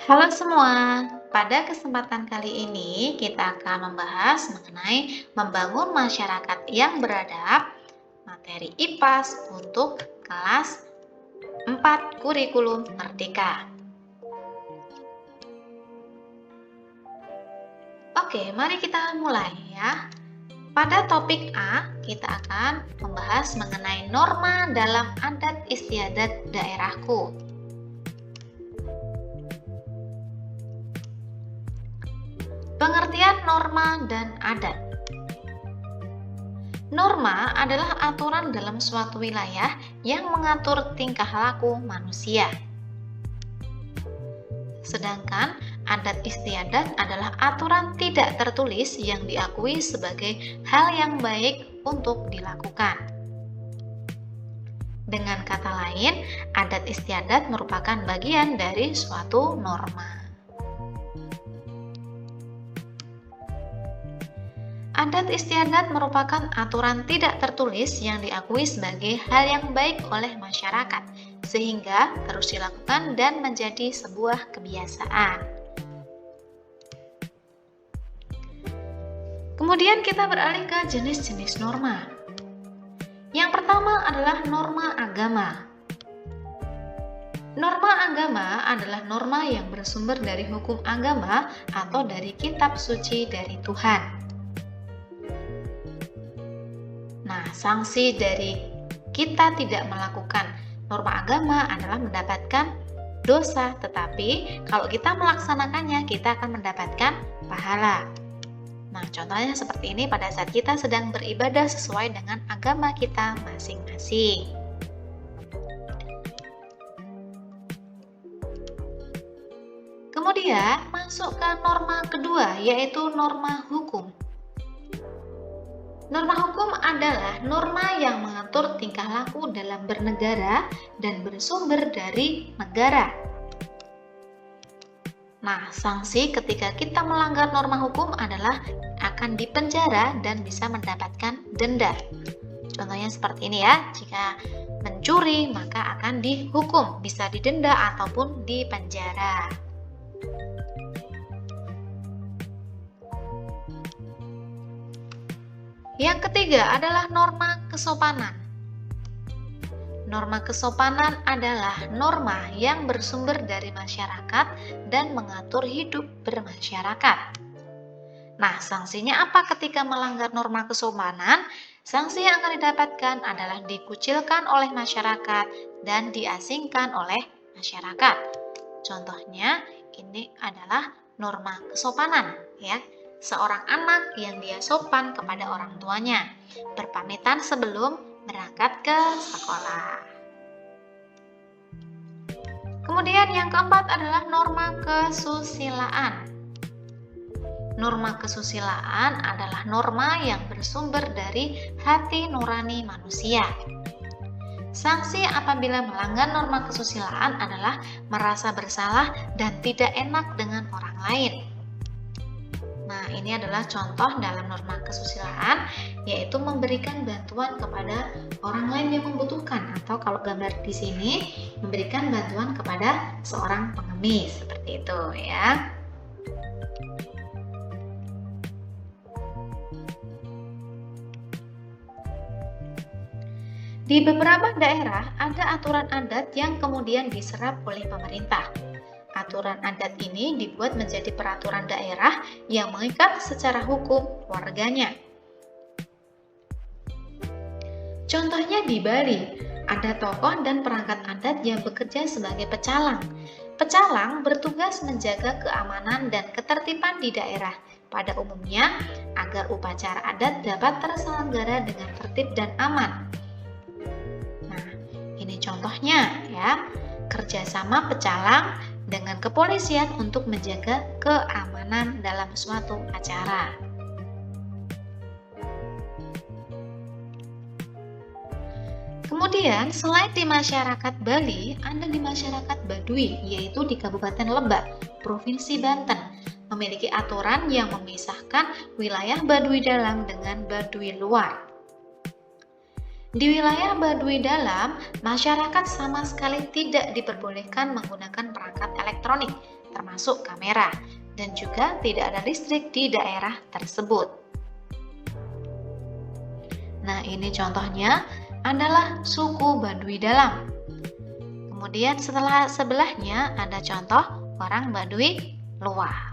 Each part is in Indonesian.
Halo semua, pada kesempatan kali ini kita akan membahas mengenai membangun masyarakat yang beradab, materi IPAS untuk kelas 4 Kurikulum Merdeka. Oke, mari kita mulai ya. Pada topik A, kita akan membahas mengenai norma dalam adat istiadat daerahku. Pengertian norma dan adat. Norma adalah aturan dalam suatu wilayah yang mengatur tingkah laku manusia. Sedangkan adat istiadat adalah aturan tidak tertulis yang diakui sebagai hal yang baik untuk dilakukan. Dengan kata lain, adat istiadat merupakan bagian dari suatu norma. Adat istiadat merupakan aturan tidak tertulis yang diakui sebagai hal yang baik oleh masyarakat, sehingga terus dilakukan dan menjadi sebuah kebiasaan. Kemudian kita beralih ke jenis-jenis norma. Yang pertama adalah norma agama. Norma agama adalah norma yang bersumber dari hukum agama atau dari kitab suci dari Tuhan. Nah, sanksi dari kita tidak melakukan norma agama adalah mendapatkan dosa, tetapi kalau kita melaksanakannya, kita akan mendapatkan pahala. Nah, contohnya seperti ini pada saat kita sedang beribadah sesuai dengan agama kita masing-masing. Kemudian, masuk ke norma kedua, yaitu norma hukum. Norma hukum adalah norma yang mengatur tingkah laku dalam bernegara dan bersumber dari negara. Nah, sanksi ketika kita melanggar norma hukum adalah akan dipenjara dan bisa mendapatkan denda. Contohnya seperti ini ya, jika mencuri maka akan dihukum, bisa didenda ataupun dipenjara. Yang ketiga adalah norma kesopanan. Norma kesopanan adalah norma yang bersumber dari masyarakat dan mengatur hidup bermasyarakat. Nah, sanksinya apa ketika melanggar norma kesopanan? Sanksi yang akan didapatkan adalah dikucilkan oleh masyarakat dan diasingkan oleh masyarakat. Contohnya, ini adalah norma kesopanan ya. Seorang anak yang dia sopan kepada orang tuanya, berpamitan sebelum berangkat ke sekolah. Kemudian yang keempat adalah norma kesusilaan. Norma kesusilaan adalah norma yang bersumber dari hati nurani manusia. Sanksi apabila melanggar norma kesusilaan adalah merasa bersalah dan tidak enak dengan orang lain. Nah, ini adalah contoh dalam norma kesusilaan, yaitu memberikan bantuan kepada orang lain yang membutuhkan, atau kalau gambar di sini memberikan bantuan kepada seorang pengemis, seperti itu ya. Di beberapa daerah ada aturan adat yang kemudian diserap oleh pemerintah. Aturan adat ini dibuat menjadi peraturan daerah yang mengikat secara hukum warganya. Contohnya di Bali, ada tokoh dan perangkat adat yang bekerja sebagai pecalang. Pecalang bertugas menjaga keamanan dan ketertiban di daerah pada umumnya agar upacara adat dapat terselenggara dengan tertib dan aman. Nah, ini contohnya ya, kerjasama pecalang dengan kepolisian untuk menjaga keamanan dalam suatu acara. Kemudian, selain di masyarakat Bali, ada di masyarakat Baduy, yaitu di Kabupaten Lebak, Provinsi Banten, memiliki aturan yang memisahkan wilayah Baduy dalam dengan Baduy luar. Di wilayah Baduy dalam, masyarakat sama sekali tidak diperbolehkan menggunakan perangkat elektronik, termasuk kamera, dan juga tidak ada listrik di daerah tersebut. Nah, ini contohnya adalah suku Baduy Dalam. Kemudian setelah sebelahnya ada contoh orang Baduy Luar.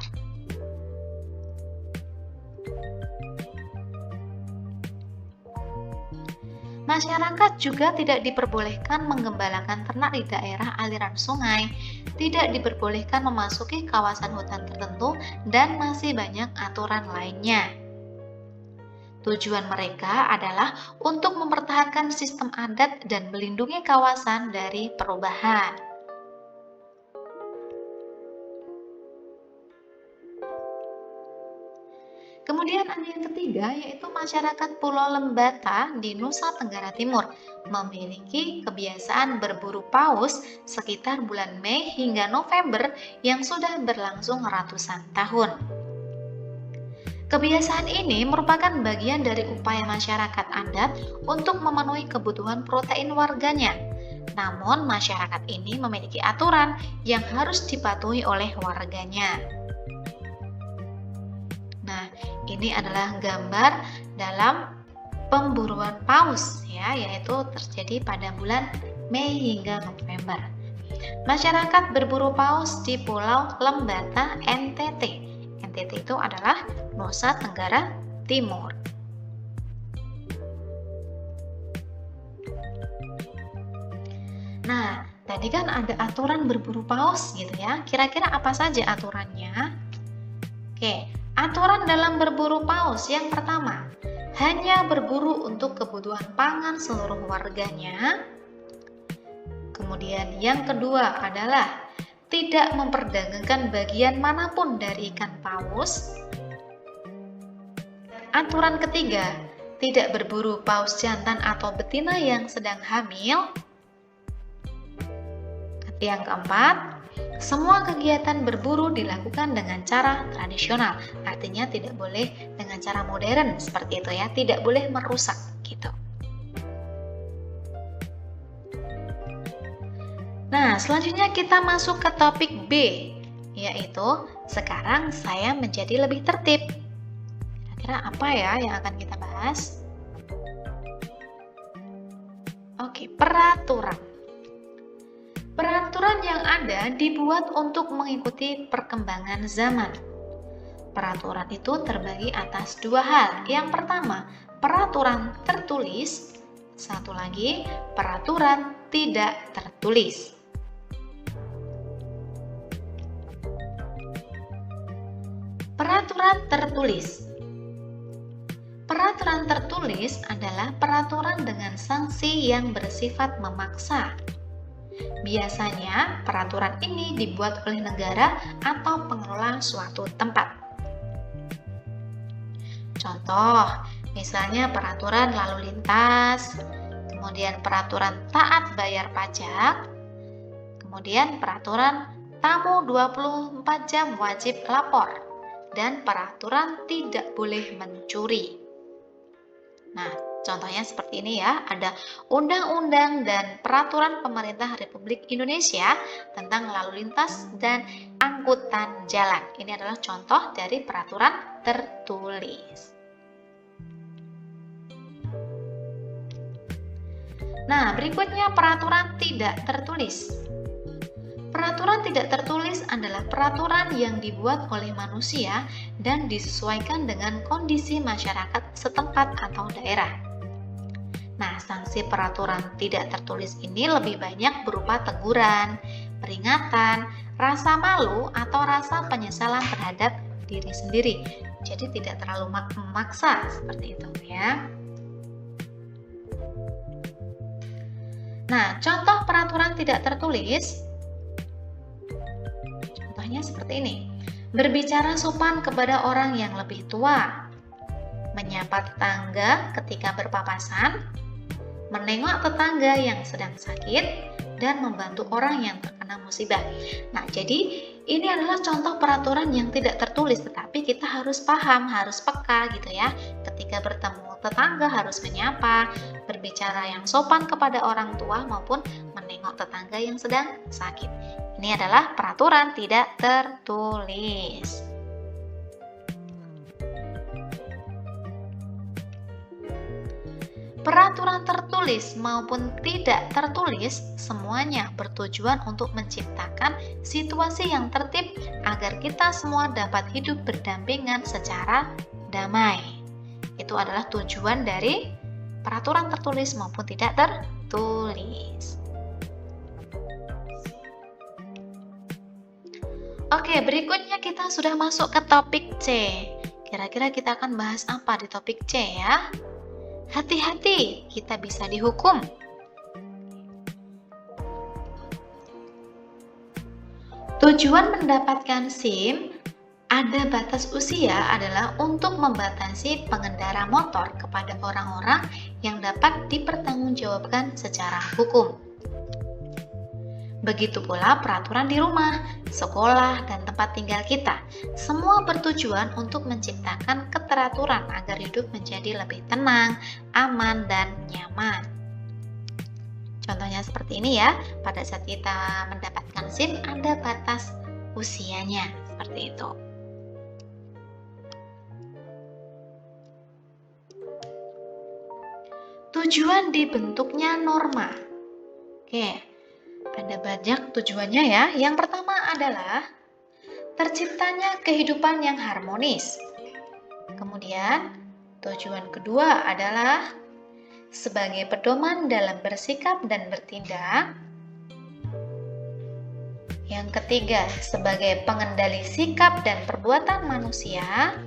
Masyarakat juga tidak diperbolehkan menggembalakan ternak di daerah aliran sungai, tidak diperbolehkan memasuki kawasan hutan tertentu, dan masih banyak aturan lainnya. Tujuan mereka adalah untuk mempertahankan sistem adat dan melindungi kawasan dari perubahan. Kemudian ada yang ketiga, yaitu masyarakat Pulau Lembata di Nusa Tenggara Timur memiliki kebiasaan berburu paus sekitar bulan Mei hingga November yang sudah berlangsung ratusan tahun. Kebiasaan ini merupakan bagian dari upaya masyarakat adat untuk memenuhi kebutuhan protein warganya. Namun, masyarakat ini memiliki aturan yang harus dipatuhi oleh warganya. Nah, ini adalah gambar dalam pemburuan paus ya, yaitu terjadi pada bulan Mei hingga November. Masyarakat berburu paus di Pulau Lembata, NTT. NTT itu adalah Nusa Tenggara Timur. Nah, tadi kan ada aturan berburu paus gitu ya. Kira-kira apa saja aturannya? Oke, aturan dalam berburu paus yang pertama, hanya berburu untuk kebutuhan pangan seluruh warganya. Kemudian yang kedua adalah tidak memperdagangkan bagian manapun dari ikan paus. Aturan ketiga, tidak berburu paus jantan atau betina yang sedang hamil. Yang keempat, semua kegiatan berburu dilakukan dengan cara tradisional, artinya tidak boleh dengan cara modern seperti itu ya, tidak boleh merusak gitu. Nah, selanjutnya kita masuk ke topik B, yaitu sekarang saya menjadi lebih tertib. Kira-kira apa ya yang akan kita bahas? Oke, peraturan. Peraturan yang ada dibuat untuk mengikuti perkembangan zaman. Peraturan itu terbagi atas dua hal. Yang pertama, peraturan tertulis. Satu lagi, peraturan tidak tertulis. Peraturan tertulis. Peraturan tertulis adalah peraturan dengan sanksi yang bersifat memaksa. Biasanya, peraturan ini dibuat oleh negara atau pengelola suatu tempat. Contoh, misalnya peraturan lalu lintas, kemudian peraturan taat bayar pajak, kemudian peraturan tamu 24 jam wajib lapor, dan peraturan tidak boleh mencuri. Nah, contohnya seperti ini ya, ada undang-undang dan peraturan pemerintah Republik Indonesia tentang lalu lintas dan angkutan jalan. Ini adalah contoh dari peraturan tertulis. Nah, berikutnya peraturan tidak tertulis. Peraturan tidak tertulis adalah peraturan yang dibuat oleh manusia dan disesuaikan dengan kondisi masyarakat setempat atau daerah. Nah, sanksi peraturan tidak tertulis ini lebih banyak berupa teguran, peringatan, rasa malu, atau rasa penyesalan terhadap diri sendiri. Jadi tidak terlalu memaksa seperti itu ya. Nah, contoh peraturan tidak tertulis seperti ini. Berbicara sopan kepada orang yang lebih tua, menyapa tetangga ketika berpapasan, menengok tetangga yang sedang sakit, dan membantu orang yang terkena musibah. Nah, jadi ini adalah contoh peraturan yang tidak tertulis, tetapi kita harus paham, harus peka gitu ya. Ketika bertemu tetangga harus menyapa, berbicara yang sopan kepada orang tua maupun menengok tetangga yang sedang sakit. Ini adalah peraturan tidak tertulis. Peraturan tertulis maupun tidak tertulis semuanya bertujuan untuk menciptakan situasi yang tertib agar kita semua dapat hidup berdampingan secara damai. Itu adalah tujuan dari peraturan tertulis maupun tidak tertulis. Oke, berikutnya kita sudah masuk ke topik C. Kira-kira kita akan bahas apa di topik C ya? Hati-hati, kita bisa dihukum. Tujuan mendapatkan SIM ada batas usia adalah untuk membatasi pengendara motor kepada orang-orang yang dapat dipertanggungjawabkan secara hukum. Begitu pula peraturan di rumah, sekolah, dan tempat tinggal kita. Semua bertujuan untuk menciptakan keteraturan agar hidup menjadi lebih tenang, aman, dan nyaman. Contohnya seperti ini ya, pada saat kita mendapatkan SIM ada batas usianya, seperti itu. Tujuan dibentuknya norma. Oke. Ada banyak tujuannya ya. Yang pertama adalah terciptanya kehidupan yang harmonis. Kemudian, tujuan kedua adalah sebagai pedoman dalam bersikap dan bertindak. Yang ketiga, sebagai pengendali sikap dan perbuatan manusia.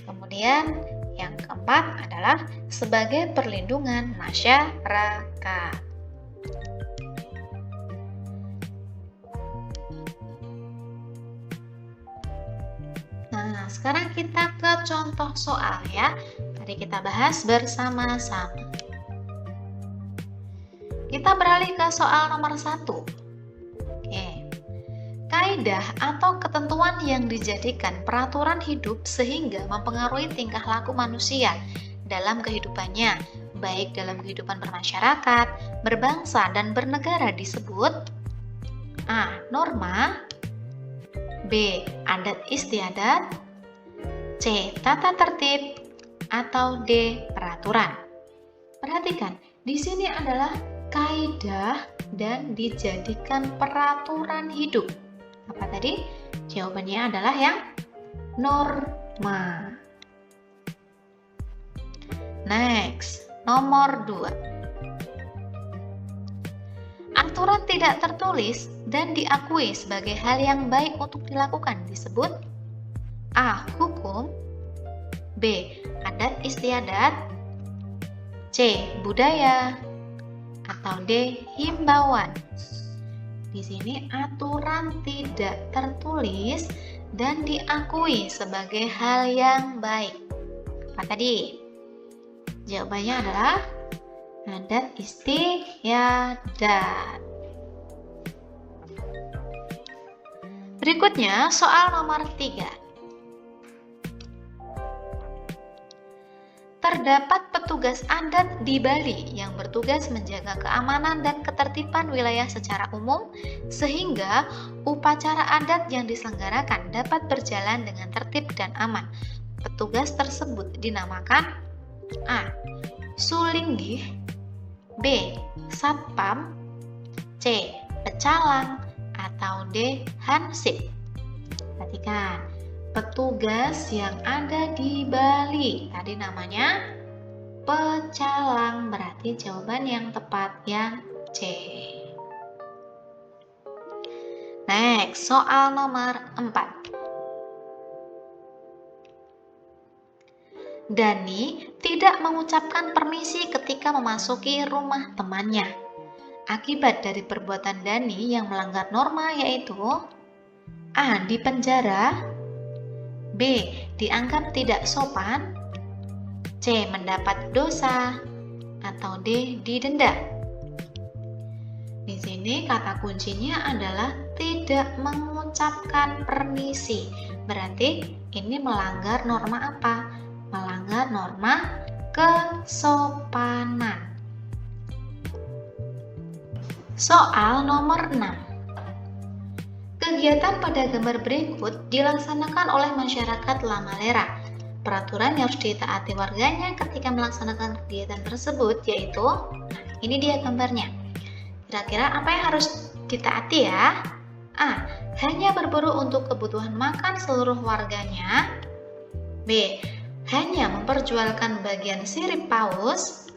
Kemudian, yang keempat adalah sebagai perlindungan masyarakat. Nah, sekarang kita ke contoh soal ya. Mari kita bahas bersama-sama. Kita beralih ke soal nomor 1. Oke. Kaidah atau ketentuan yang dijadikan peraturan hidup sehingga mempengaruhi tingkah laku manusia dalam kehidupannya, baik dalam kehidupan bermasyarakat, berbangsa, dan bernegara disebut A. Norma, B. Adat istiadat, C. Tata tertib, atau D. Peraturan. Perhatikan, di sini adalah kaidah dan dijadikan peraturan hidup. Apa tadi? Jawabannya adalah yang norma. Next, nomor 2. Aturan tidak tertulis dan diakui sebagai hal yang baik untuk dilakukan disebut A. Hukum, B. Adat istiadat, C. Budaya, atau D. Himbauan. Di sini aturan tidak tertulis dan diakui sebagai hal yang baik. Apa tadi? Jawabannya adalah adat istiadat. Berikutnya soal nomor 3. Terdapat petugas adat di Bali yang bertugas menjaga keamanan dan ketertiban wilayah secara umum sehingga upacara adat yang diselenggarakan dapat berjalan dengan tertib dan aman. Petugas tersebut dinamakan A. Sulinggih, B. Satpam, C. Pecalang, atau D. Hansip. Perhatikan, petugas yang ada di Bali tadi namanya pecalang, berarti jawaban yang tepat yang C. Next, soal nomor 4. Dani tidak mengucapkan permisi ketika memasuki rumah temannya. Akibat dari perbuatan Dani yang melanggar norma yaitu A. Dipenjara, B. Dianggap tidak sopan, C. Mendapat dosa, atau D. Didenda. Di sini kata kuncinya adalah tidak mengucapkan permisi. Berarti ini melanggar norma apa? Melanggar norma kesopanan. Soal nomor 6. Kegiatan pada gambar berikut dilaksanakan oleh masyarakat Lamalera. Peraturan yang harus ditaati warganya ketika melaksanakan kegiatan tersebut yaitu, ini dia gambarnya. Kira-kira apa yang harus ditaati ya? A. Hanya berburu untuk kebutuhan makan seluruh warganya. B. Hanya memperjualkan bagian sirip paus.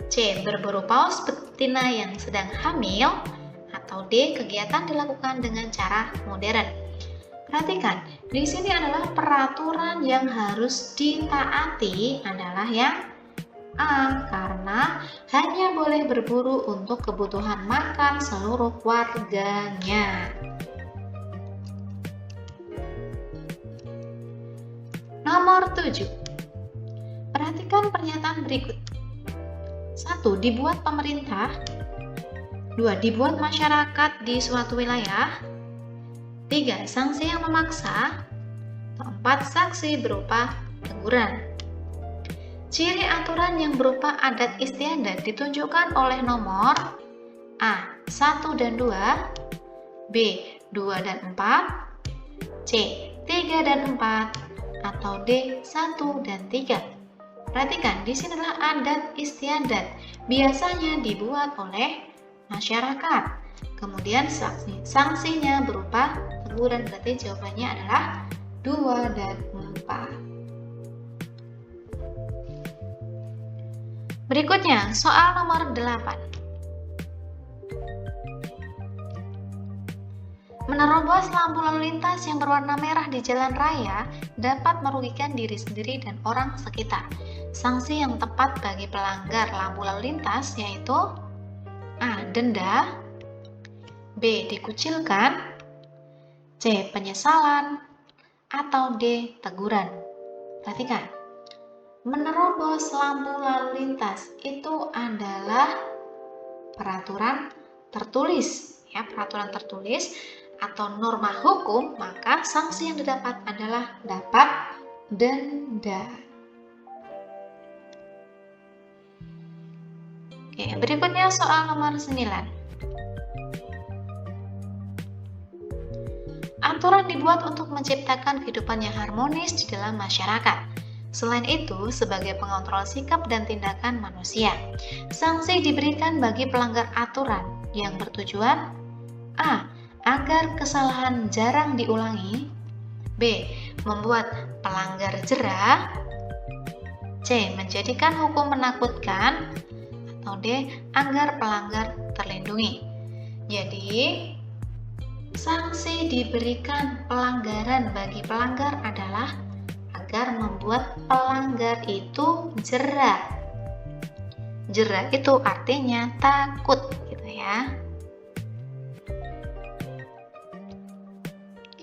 C. Berburu paus betina yang sedang hamil. Atau D. Kegiatan dilakukan dengan cara modern. Perhatikan, di sini adalah peraturan yang harus ditaati adalah yang A, karena hanya boleh berburu untuk kebutuhan makan seluruh warganya. Nomor 7. Perhatikan pernyataan berikut. 1. Dibuat pemerintah. 2. Dibuat masyarakat di suatu wilayah. 3. Sanksi yang memaksa. 4. Sanksi berupa teguran. Ciri aturan yang berupa adat istiadat ditunjukkan oleh nomor A. 1 dan 2, B. 2 dan 4, C. 3 dan 4, atau D. 1 dan 3. Perhatikan, di sini adalah adat istiadat. Biasanya dibuat oleh masyarakat. Kemudian sanksinya berupa teguran, berarti jawabannya adalah 2 dan 4. Berikutnya, soal nomor 8. Menerobos lampu lalu lintas yang berwarna merah di jalan raya dapat merugikan diri sendiri dan orang sekitar. Sanksi yang tepat bagi pelanggar lampu lalu lintas yaitu A. Denda, B. Dikucilkan, C. Penyesalan, atau D. Teguran. Perhatikan, menerobos lampu lalu lintas itu adalah peraturan tertulis, ya, peraturan tertulis atau norma hukum, maka sanksi yang didapat adalah dapat denda. Oke, berikutnya soal nomor 9. Aturan dibuat untuk menciptakan kehidupan yang harmonis di dalam masyarakat. Selain itu, sebagai pengontrol sikap dan tindakan manusia, sanksi diberikan bagi pelanggar aturan yang bertujuan A. Agar kesalahan jarang diulangi, B. Membuat pelanggar jera, C. Menjadikan hukum menakutkan, atau D. Agar pelanggar terlindungi. Jadi, sanksi diberikan pelanggaran bagi pelanggar adalah agar membuat pelanggar itu jera. Jera itu artinya takut, gitu ya.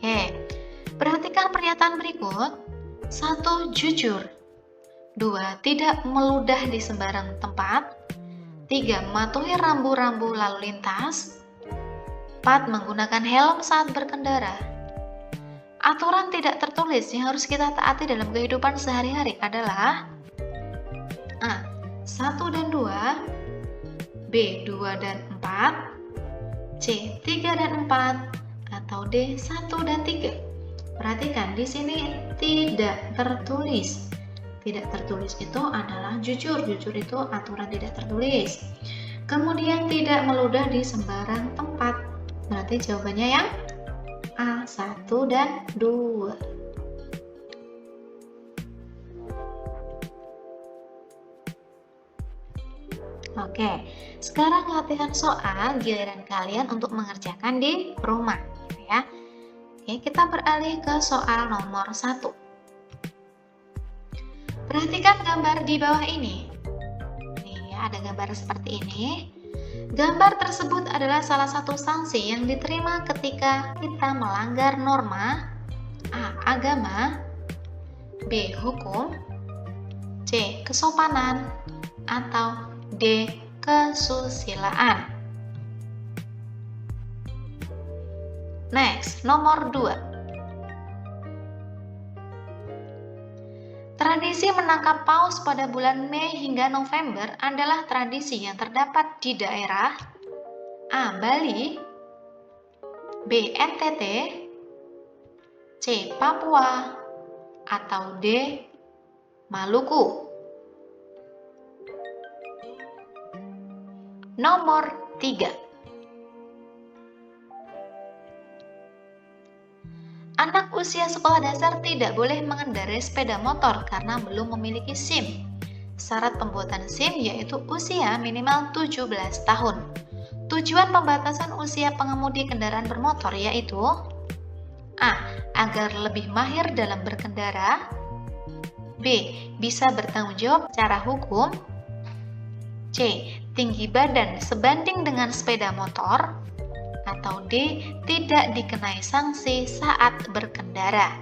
Oke, perhatikan pernyataan berikut. 1. Jujur. 2. Tidak meludah di sembarang tempat. 3. Mematuhi rambu-rambu lalu lintas. 4. Menggunakan helm saat berkendara. Aturan tidak tertulis yang harus kita taati dalam kehidupan sehari-hari adalah A. 1 dan 2, B. 2 dan 4, C. 3 dan 4, atau D. 1 dan 3. Perhatikan, di sini tidak tertulis. Tidak tertulis itu adalah jujur. Jujur itu aturan tidak tertulis. Kemudian tidak meludah di sembarang tempat. Berarti jawabannya yang A. 1 dan 2. Oke, sekarang latihan soal giliran kalian untuk mengerjakan di rumah, gitu ya. Oke, kita beralih ke soal nomor 1. Perhatikan gambar di bawah ini. Nih ya, ada gambar seperti ini. Gambar tersebut adalah salah satu sanksi yang diterima ketika kita melanggar norma A. Agama, B. Hukum, C. Kesopanan, atau D. Kesusilaan. Next, nomor 2. Tradisi menangkap paus pada bulan Mei hingga November adalah tradisi yang terdapat di daerah A. Bali, B. NTT, C. Papua, atau D. Maluku? Nomor 3. Anak usia sekolah dasar tidak boleh mengendarai sepeda motor karena belum memiliki SIM. Syarat pembuatan SIM yaitu usia minimal 17 tahun. Tujuan pembatasan usia pengemudi kendaraan bermotor yaitu A. Agar lebih mahir dalam berkendara. B. Bisa bertanggung jawab secara hukum. C. Tinggi badan sebanding dengan sepeda motor. Atau D. Tidak dikenai sanksi saat berkendara.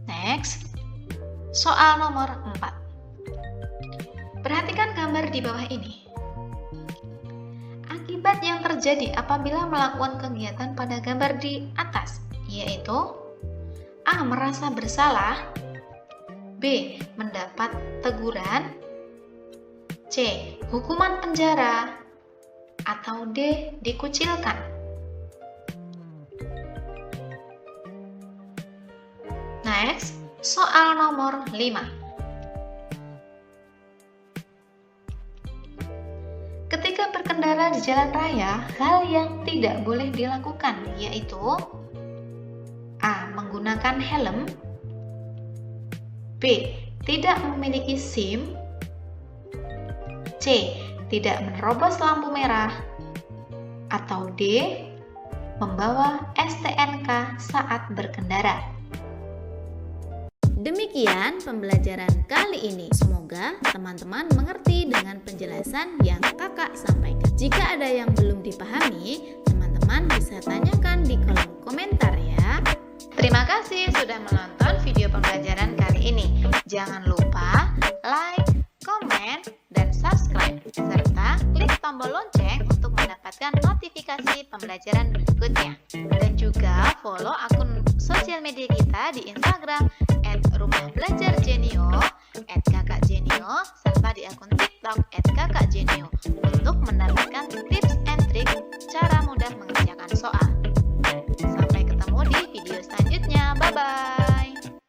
Next, soal nomor 4. Perhatikan gambar di bawah ini. Akibat yang terjadi apabila melakukan kegiatan pada gambar di atas, yaitu A. Merasa bersalah, B. Mendapat teguran, C. Hukuman penjara, atau D. Dikucilkan. Next, soal nomor 5. Ketika berkendara di jalan raya, hal yang tidak boleh dilakukan yaitu A. Menggunakan helm, B. Tidak memiliki SIM, C. Tidak menerobos lampu merah, atau D. Membawa STNK saat berkendara. Demikian pembelajaran kali ini. Semoga teman-teman mengerti dengan penjelasan yang kakak sampaikan. Jika ada yang belum dipahami, teman-teman bisa tanyakan di kolom komentar ya. Terima kasih sudah menonton video pembelajaran kali ini. Jangan lupa like, komen, dan subscribe, serta klik tombol lonceng untuk mendapatkan notifikasi pembelajaran berikutnya. Dan juga follow akun sosial media kita di Instagram @rumahdbelajarjenio, @kakakjenio, serta di akun TikTok @kakakjenio untuk mendapatkan tips and trik cara mudah